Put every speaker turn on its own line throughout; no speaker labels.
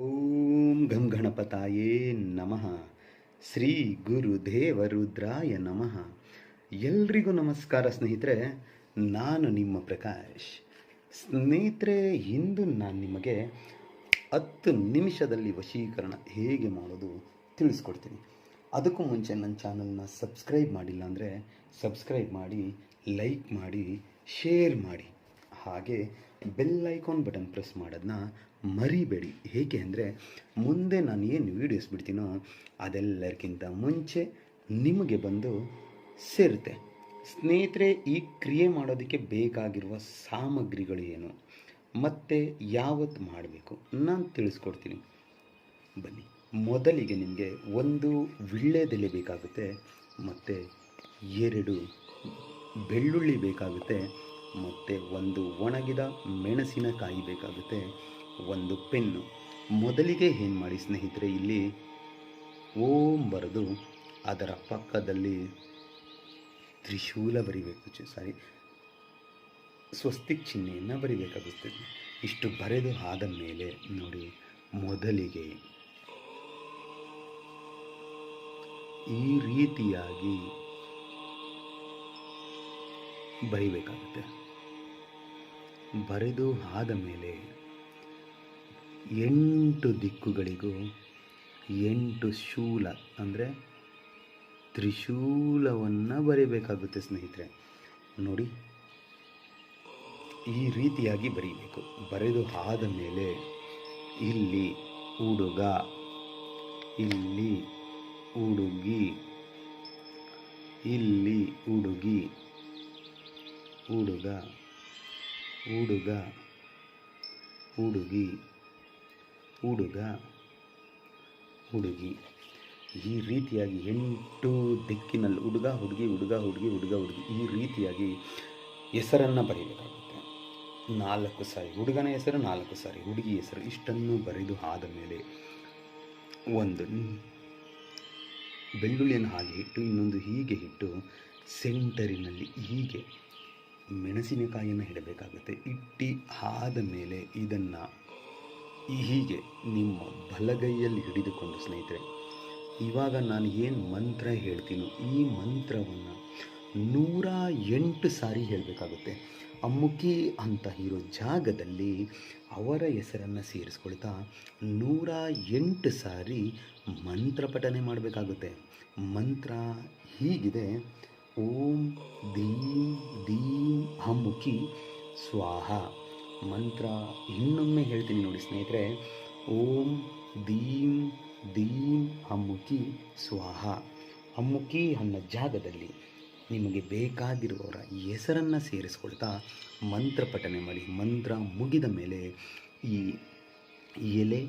ಓಂ ಗಂ ಗಣಪತಾಯೇ ನಮಃ. ಶ್ರೀ ಗುರುದೇವ ರುದ್ರಾಯ ನಮಃ. ಎಲ್ರಿಗೂ ನಮಸ್ಕಾರ ಸ್ನೇಹಿತರೆ. ನಾನು ನಿಮ್ಮ ಪ್ರಕಾಶ್. ಸ್ನೇಹಿತರೆ, ಇಂದು ನಾನು ನಿಮಗೆ 10 ನಿಮಿಷದಲ್ಲಿ ವಶೀಕರಣ ಹೇಗೆ ಮಾಡೋದು ತಿಳಿಸ್ಕೊಡ್ತೀನಿ. ಅದಕ್ಕೂ ಮುಂಚೆ ನನ್ನ ಚಾನಲ್ನ ಸಬ್ಸ್ಕ್ರೈಬ್ ಮಾಡಿಲ್ಲ ಅಂದರೆ ಸಬ್ಸ್ಕ್ರೈಬ್ ಮಾಡಿ, ಲೈಕ್ ಮಾಡಿ, ಶೇರ್ ಮಾಡಿ, ಹಾಗೆ ಬೆಲ್ ಐಕಾನ್ ಬಟನ್ ಪ್ರೆಸ್ ಮಾಡೋದನ್ನ ಮರಿಬೇಡಿ. ಹೇಗೆ ಅಂದರೆ ಮುಂದೆ ನಾನು ಏನು ವೀಡಿಯೋಸ್ ಬಿಡ್ತೀನೋ ಅದೆಲ್ಲರಿಗಿಂತ ಮುಂಚೆ ನಿಮಗೆ ಬಂದು ಸೇರುತ್ತೆ. ಸ್ನೇಹಿತರೆ, ಈ ಕ್ರಿಯೆ ಮಾಡೋದಕ್ಕೆ ಬೇಕಾಗಿರುವ ಸಾಮಗ್ರಿಗಳು ಏನು ಮತ್ತು ಯಾವತ್ತು ಮಾಡಬೇಕು ನಾನು ತಿಳಿಸ್ಕೊಡ್ತೀನಿ. ಬನ್ನಿ. ಮೊದಲಿಗೆ ನಿಮಗೆ ಒಂದು ವೀಳ್ಯದೆಲೆ ಬೇಕಾಗುತ್ತೆ, ಮತ್ತು 2 ಬೆಳ್ಳುಳ್ಳಿ ಬೇಕಾಗುತ್ತೆ, ಮತ್ತು ಒಂದು ಒಣಗಿದ ಮೆಣಸಿನಕಾಯಿ ಬೇಕಾಗುತ್ತೆ, ಒಂದು ಪೆನ್ನು. ಮೊದಲಿಗೆ ಏನು ಮಾಡಿ ಸ್ನೇಹಿತರೆ, ಇಲ್ಲಿ ಓಂ ಬರೆದು ಅದರ ಪಕ್ಕದಲ್ಲಿ ತ್ರಿಶೂಲ ಬರಿಬೇಕು, ಸ್ವಸ್ತಿಕ್ ಚಿಹ್ನೆಯನ್ನು ಬರಿಬೇಕಾಗುತ್ತದೆ. ಇಷ್ಟು ಬರೆದು ಆದ ಮೇಲೆ ನೋಡಿ, ಮೊದಲಿಗೆ ಈ ರೀತಿಯಾಗಿ ಬರಿಬೇಕಾಗುತ್ತೆ. ಬರೆದು ಆದ ಮೇಲೆ 8 ದಿಕ್ಕುಗಳಿಗೂ 8 ಶೂಲ ಅಂದರೆ ತ್ರಿಶೂಲವನ್ನು ಬರೀಬೇಕಾಗುತ್ತೆ ಸ್ನೇಹಿತರೆ. ನೋಡಿ, ಈ ರೀತಿಯಾಗಿ ಬರೀಬೇಕು. ಬರೆದು ಆದ ಮೇಲೆ ಇಲ್ಲಿ ಹುಡುಗ, ಇಲ್ಲಿ ಹುಡುಗಿ, ಇಲ್ಲಿ ಹುಡುಗಿ, ಹುಡುಗ, ಹುಡುಗ, ಹುಡುಗಿ, ಹುಡುಗ, ಹುಡುಗಿ. ಈ ರೀತಿಯಾಗಿ 8 ದಿಕ್ಕಿನಲ್ಲಿ ಹುಡುಗ ಹುಡುಗಿ, ಹುಡುಗ ಹುಡುಗಿ, ಹುಡುಗ ಹುಡುಗಿ, ಈ ರೀತಿಯಾಗಿ ಹೆಸರನ್ನು ಬರೀಬೇಕಾಗುತ್ತೆ. 4 ಸಾರಿ ಹುಡುಗನ ಹೆಸರು, 4 ಸಾರಿ ಹುಡುಗಿ ಹೆಸರು. ಇಷ್ಟನ್ನು ಬರೆದು ಆದ ಮೇಲೆ ಒಂದು ಬೆಳ್ಳುಳ್ಳಿಯನ್ನು ಹಾಗೆ ಇಟ್ಟು, ಇನ್ನೊಂದು ಹೀಗೆ ಇಟ್ಟು, ಸೆಂಟರಿನಲ್ಲಿ ಹೀಗೆ ಮೆಣಸಿನಕಾಯಿಯನ್ನು ಇಡಬೇಕಾಗುತ್ತೆ. ಇಟ್ಟು ಆದ ಮೇಲೆ ಇದನ್ನು ಹೀಗೆ ನಿಮ್ಮ ಬಲಗೈಯಲ್ಲಿ ಹಿಡಿದುಕೊಂಡು ಸ್ನೇಹಿತರೆ, ಇವಾಗ ನಾನು ಏನು ಮಂತ್ರ ಹೇಳ್ತೀನೋ ಈ ಮಂತ್ರವನ್ನು 108 ಸಾರಿ ಹೇಳಬೇಕಾಗುತ್ತೆ. ಅಮ್ಮುಕಿ ಅಂತ ಇರೋ ಜಾಗದಲ್ಲಿ ಅವರ ಹೆಸರನ್ನು ಸೇರಿಸ್ಕೊಳ್ತಾ 108 ಸಾರಿ ಮಂತ್ರ ಪಠನೆ ಮಾಡಬೇಕಾಗುತ್ತೆ. ಮಂತ್ರ ಹೀಗಿದೆ: ಓಂ ದೀಂ ದೀಂ ಅಮ್ಮುಕಿ ಸ್ವಾಹ. ಮಂತ್ರ ಇನ್ನೊಮ್ಮೆ ಹೇಳ್ತೀನಿ ನೋಡಿ ಸ್ನೇಹಿತರೆ. ಓಂ ದೀಂ ದೀಂ ಅಮ್ಮುಕಿ ಸ್ವಾಹ. ಅಮ್ಮುಕಿ ಅನ್ನೋ ಜಾಗದಲ್ಲಿ ನಿಮಗೆ ಬೇಕಾಗಿರುವವರ ಹೆಸರನ್ನು ಸೇರಿಸ್ಕೊಳ್ತಾ ಮಂತ್ರ ಪಠನೆ ಮಾಡಿ. ಮಂತ್ರ ಮುಗಿದ ಮೇಲೆ ಈ ಎಲೆ,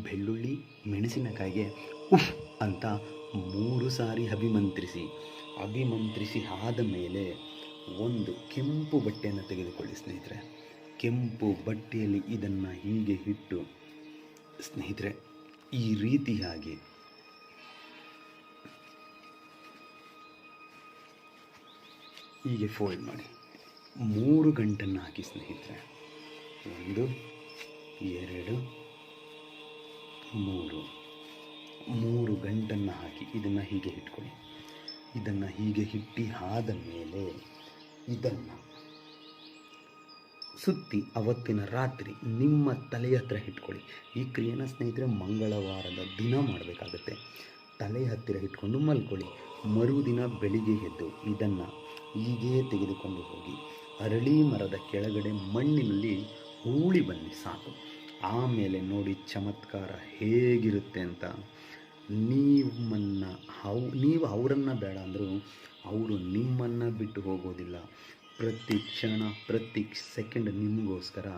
ಬೆಳ್ಳುಳ್ಳಿ, ಮೆಣಸಿನಕಾಯಿಗೆ ಉಫ್ ಅಂತ 3 ಸಾರಿ ಅಭಿಮಂತ್ರಿಸಿ ಆದ ಮೇಲೆ ಒಂದು ಕೆಂಪು ಬಟ್ಟೆಯನ್ನು ತೆಗೆದುಕೊಳ್ಳಿ ಸ್ನೇಹಿತರೆ. ಕೆಂಪು ಬಟ್ಟೆಯಲ್ಲಿ ಇದನ್ನು ಹೀಗೆ ಇಟ್ಟು ಸ್ನೇಹಿತರೆ, ಈ ರೀತಿಯಾಗಿ ಹೀಗೆ ಫೋಲ್ಡ್ ಮಾಡಿ 3 ಗಂಟನ್ನು ಹಾಕಿ ಸ್ನೇಹಿತರೆ. 1 2 3 ಗಂಟನ್ನು ಹಾಕಿ ಇದನ್ನು ಹೀಗೆ ಇಟ್ಕೊಳ್ಳಿ. ಇದನ್ನು ಹೀಗೆ ಇಟ್ಟು ಆದ ಮೇಲೆ ಇದನ್ನು ಸುತ್ತಿ ಅವತ್ತಿನ ರಾತ್ರಿ ನಿಮ್ಮ ತಲೆಯ ಹತ್ರ ಇಟ್ಕೊಳ್ಳಿ. ಈ ಕ್ರಿಯೆನ ಸ್ನೇಹಿತರೆ ಮಂಗಳವಾರದ ದಿನ ಮಾಡಬೇಕಾಗತ್ತೆ. ತಲೆಯ ಹತ್ತಿರ ಇಟ್ಕೊಂಡು ಮಲ್ಕೊಳ್ಳಿ. ಮರುದಿನ ಬೆಳಿಗ್ಗೆ ಎದ್ದು ಇದನ್ನು ಹೀಗೆ ತೆಗೆದುಕೊಂಡು ಹೋಗಿ ಅರಳಿ ಮರದ ಕೆಳಗಡೆ ಮಣ್ಣಿನಲ್ಲಿ ಹೂಳಿ ಬನ್ನಿ, ಸಾಕು. ಆಮೇಲೆ ನೋಡಿ ಚಮತ್ಕಾರ ಹೇಗಿರುತ್ತೆ ಅಂತ. ನೀವು ಅವರನ್ನು ಬೇಡ ಅಂದರೂ ಅವರು ನಿಮ್ಮನ್ನು ಬಿಟ್ಟು ಹೋಗೋದಿಲ್ಲ. ಪ್ರತಿ ಕ್ಷಣ ಪ್ರತಿ ಸೆಕೆಂಡ್ ನಿಮಗೋಸ್ಕರ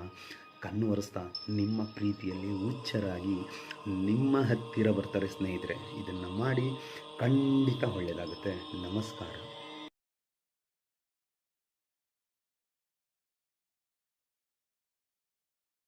ಕಣ್ಣುವರಿಸ್ತಾ ನಿಮ್ಮ ಪ್ರೀತಿಯಲ್ಲಿ ಹುಚ್ಚರಾಗಿ ನಿಮ್ಮ ಹತ್ತಿರ ಬರ್ತಾರೆ ಸ್ನೇಹಿತರೆ. ಇದನ್ನು ಮಾಡಿ, ಖಂಡಿತ ಒಳ್ಳೆಯದಾಗುತ್ತೆ. ನಮಸ್ಕಾರ.